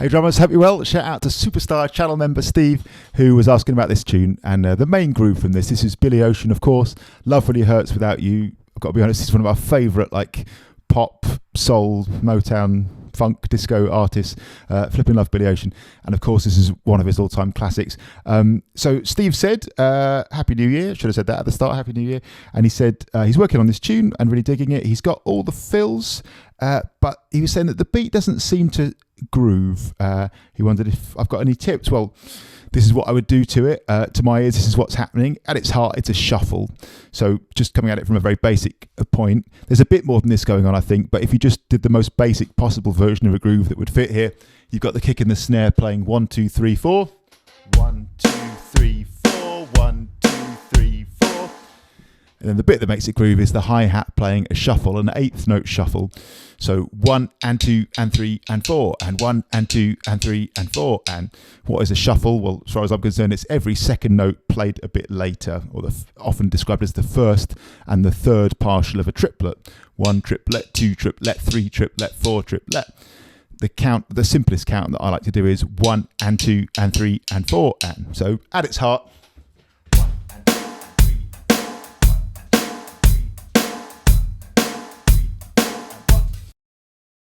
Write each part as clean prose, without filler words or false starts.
Hey drummers, hope you're well. Shout out to superstar channel member Steve, who was asking about this tune and the main groove from this. This is Billy Ocean, of course. Love Really Hurts Without You. I've got to be honest, it's one of our favourite pop, soul, Motown, funk, disco artists. Flipping love Billy Ocean. And of course, this is one of his all-time classics. So Steve said, Happy New Year. Should have said that at the start, Happy New Year. And he said he's working on this tune and really digging it. He's got all the fills, but he was saying that the beat doesn't seem to groove. He wondered if I've got any tips. Well, this is what I would do to it. To my ears, this is what's happening. At its heart, it's a shuffle. So just coming at it from a very basic point, there's a bit more than this going on, I think. But if you just did the most basic possible version of a groove that would fit here, you've got the kick and the snare playing 1, 2, 3, 4. 1, 2, 3, 4. 1, 2, 3, 4. And then the bit that makes it groove is the hi-hat playing a shuffle, an eighth note shuffle. So 1 and 2 and 3 and 4 and 1 and 2 and 3 and 4. And what is a shuffle? Well, as far as I'm concerned, it's every second note played a bit later, or often described as the first and the third partial of a triplet. 1 triplet, 2 triplet, 3 triplet, 4 triplet. The simplest count that I like to do is 1 and 2 and 3 and 4 and. So at its heart,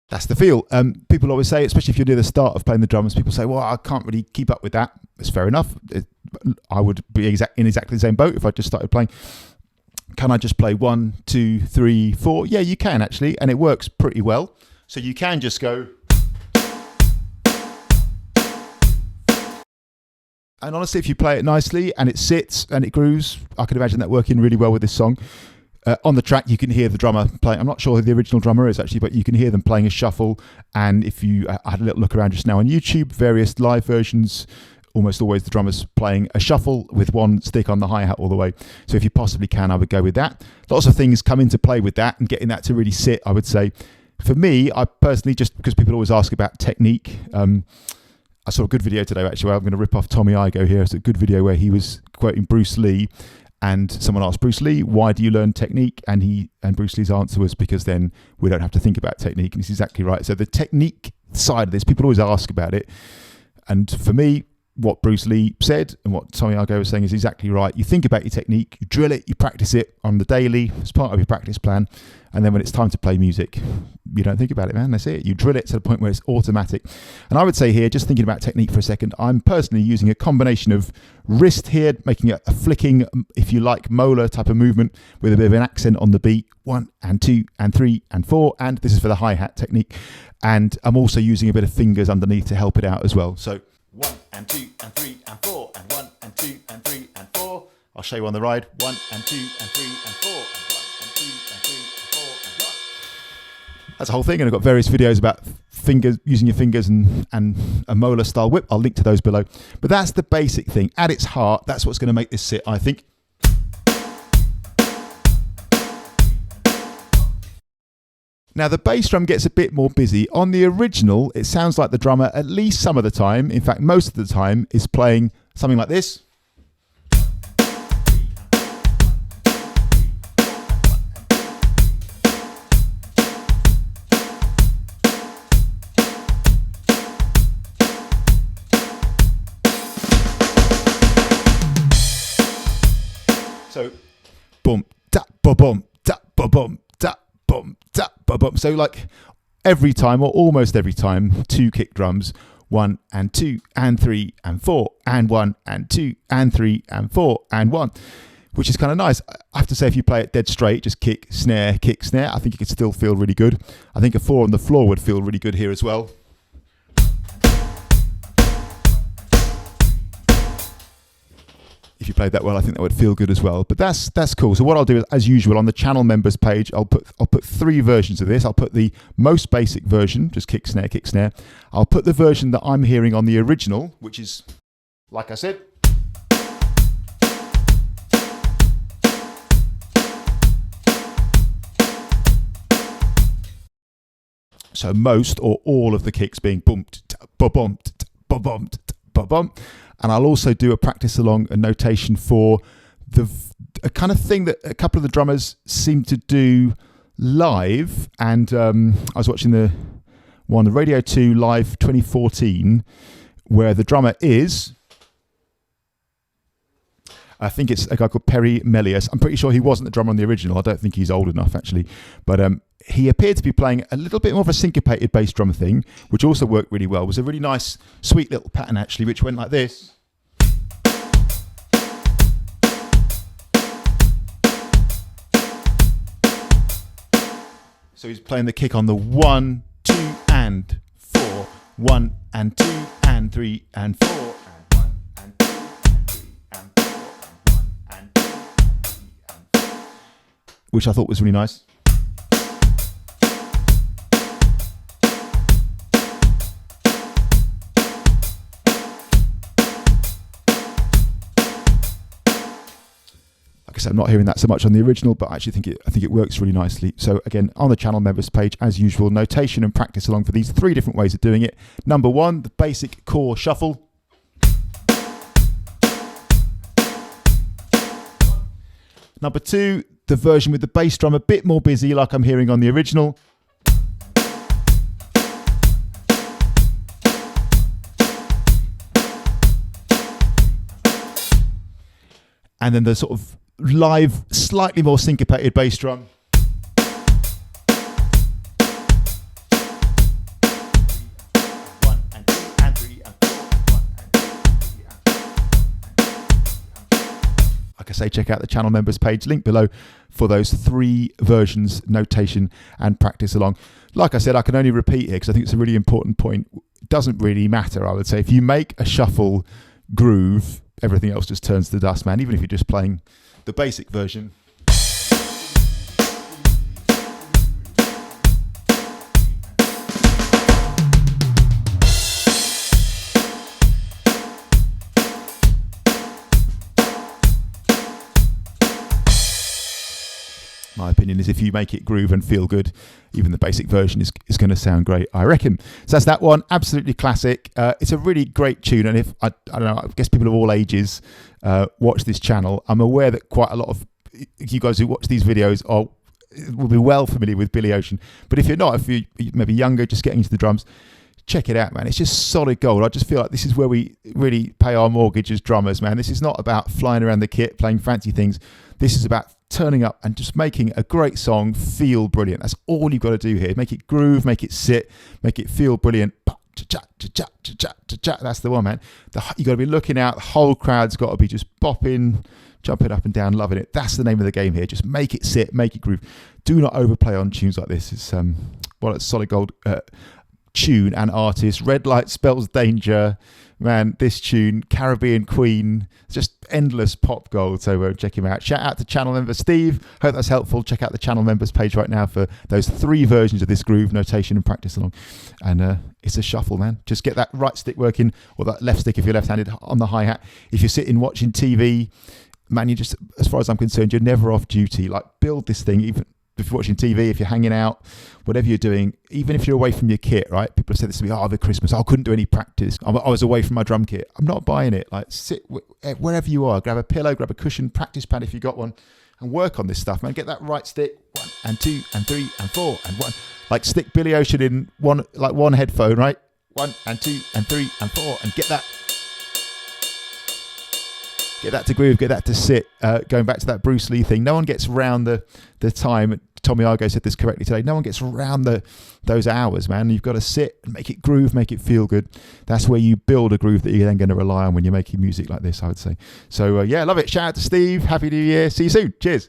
that's the feel. People always say, especially if you're near the start of playing the drums, people say, well, I can't really keep up with that. It's fair enough. I would be in exactly the same boat if I just started playing. Can I just play 1, 2, 3, 4? Yeah, you can actually, and it works pretty well. So you can just go. And honestly, if you play it nicely and it sits and it grooves, I can imagine that working really well with this song. On the track, you can hear the drummer playing. I'm not sure who the original drummer is actually, but you can hear them playing a shuffle. And if you I had a little look around just now on YouTube, various live versions, almost always the drummer's playing a shuffle with one stick on the hi-hat all the way. So if you possibly can, I would go with that. Lots of things come into play with that and getting that to really sit, I would say. For me, I personally, just because people always ask about technique, I saw a good video today, actually. I'm going to rip off Tommy Igoe here. It's a good video where he was quoting Bruce Lee. And someone asked Bruce Lee, why do you learn technique? And Bruce Lee's answer was, because then we don't have to think about technique. And he's exactly right. So the technique side of this, people always ask about it. And for me, what Bruce Lee said and what Tommy Igoe was saying is exactly right. You think about your technique, you drill it, you practice it on the daily as part of your practice plan. And then when it's time to play music, you don't think about it, man. That's it. You drill it to the point where it's automatic. And I would say here, just thinking about technique for a second, I'm personally using a combination of wrist here, making a flicking, if you like, molar type of movement with a bit of an accent on the beat. 1 and 2 and 3 and 4. And this is for the hi-hat technique. And I'm also using a bit of fingers underneath to help it out as well. So 1 and 2 and 3 and 4 and 1 and 2 and 3 and 4. I'll show you on the ride. 1 and 2 and 3 and 4 and 1 and 2 and 3 and 4 and 1. That's a whole thing, and I've got various videos about fingers, using your fingers and a molar style whip. I'll link to those below. But that's the basic thing. At its heart, that's what's going to make this sit, I think. Now, the bass drum gets a bit more busy. On the original, it sounds like the drummer, at least some of the time, in fact, most of the time, is playing something like this. So, boom, tap, ba-bum, tap, ba-bum, tap, boom, tap, ba-bum. So like every time, or almost every time, 2 kick drums, 1 and 2 and 3 and 4 and 1 and 2 and 3 and 4 and 1, which is kind of nice. I have to say, if you play it dead straight, just kick, snare, I think it could still feel really good. I think a 4 on the floor would feel really good here as well. If you played that well, I think that would feel good as well. But that's cool. So what I'll do is, as usual, on the channel members page, I'll put 3 versions of this. I'll put the most basic version, just kick, snare, kick, snare. I'll put the version that I'm hearing on the original, which is, like I said. So most or all of the kicks being boom, ba-bum, ba-bum, ba-bum. And I'll also do a practice along, a notation for a kind of thing that a couple of the drummers seem to do live. And I was watching one, Radio 2 Live 2014, where the drummer is, I think it's a guy called Perry Melius. I'm pretty sure he wasn't the drummer on the original. I don't think he's old enough, actually. But he appeared to be playing a little bit more of a syncopated bass drum thing, which also worked really well. It was a really nice, sweet little pattern, actually, which went like this. So he's playing the kick on the 1, 2, and 4. 1 and 2 and 3 and 4. Which I thought was really nice. Like I said, I'm not hearing that so much on the original, but I actually think it works really nicely. So again, on the channel members page, as usual, notation and practice along for these 3 different ways of doing it. Number 1, the basic core shuffle. Number 2, the version with the bass drum a bit more busy, like I'm hearing on the original. And then the sort of live, slightly more syncopated bass drum. Like I say, check out the channel members page, link below, for those 3 versions, notation and practice along. Like I said, I can only repeat here because I think it's a really important point. It doesn't really matter, I would say. If you make a shuffle groove, everything else just turns to dust, man, even if you're just playing the basic version. My opinion is if you make it groove and feel good, even the basic version is going to sound great, I reckon. So that's that one, absolutely classic. It's a really great tune, and if I don't know, I guess people of all ages watch this channel. I'm aware that quite a lot of you guys who watch these videos will be well familiar with Billy Ocean. But if you're not, if you're maybe younger, just getting into the drums, check it out, man. It's just solid gold. I just feel like this is where we really pay our mortgage as drummers, man. This is not about flying around the kit, playing fancy things. This is about turning up and just making a great song feel brilliant. That's all you've got to do here. Make it groove, make it sit, make it feel brilliant. That's the one, man. You got to be looking out. The whole crowd's got to be just bopping, jumping up and down, loving it. That's the name of the game here. Just make it sit, make it groove. Do not overplay on tunes like this. It's it's solid gold tune and artist. Red Light Spells Danger. Man, this tune, Caribbean Queen, just endless pop gold. So check him out. Shout out to channel member Steve. Hope that's helpful. Check out the channel members page right now for those 3 versions of this groove, notation and practice along. And it's a shuffle, man. Just get that right stick working, or that left stick if you're left-handed, on the hi-hat. If you're sitting watching TV, man, you just, as far as I'm concerned, you're never off duty. Like, build this thing, even if you're watching TV, if you're hanging out, whatever you're doing, even if you're away from your kit, right? People have said this to me, over Christmas, I couldn't do any practice. I was away from my drum kit. I'm not buying it. Like, sit wherever you are, grab a pillow, grab a cushion, practice pad if you got one, and work on this stuff, man. Get that right stick, 1 and 2 and 3 and 4 and 1. Like, stick Billy Ocean in one headphone, right? 1 and 2 and 3 and 4, and get that to groove, get that to sit. Going back to that Bruce Lee thing, no one gets round the time. Tommy Argo said this correctly today. No one gets round those hours, man. You've got to sit and make it groove, make it feel good. That's where you build a groove that you're then going to rely on when you're making music like this, I would say. So yeah, love it. Shout out to Steve. Happy New Year. See you soon. Cheers.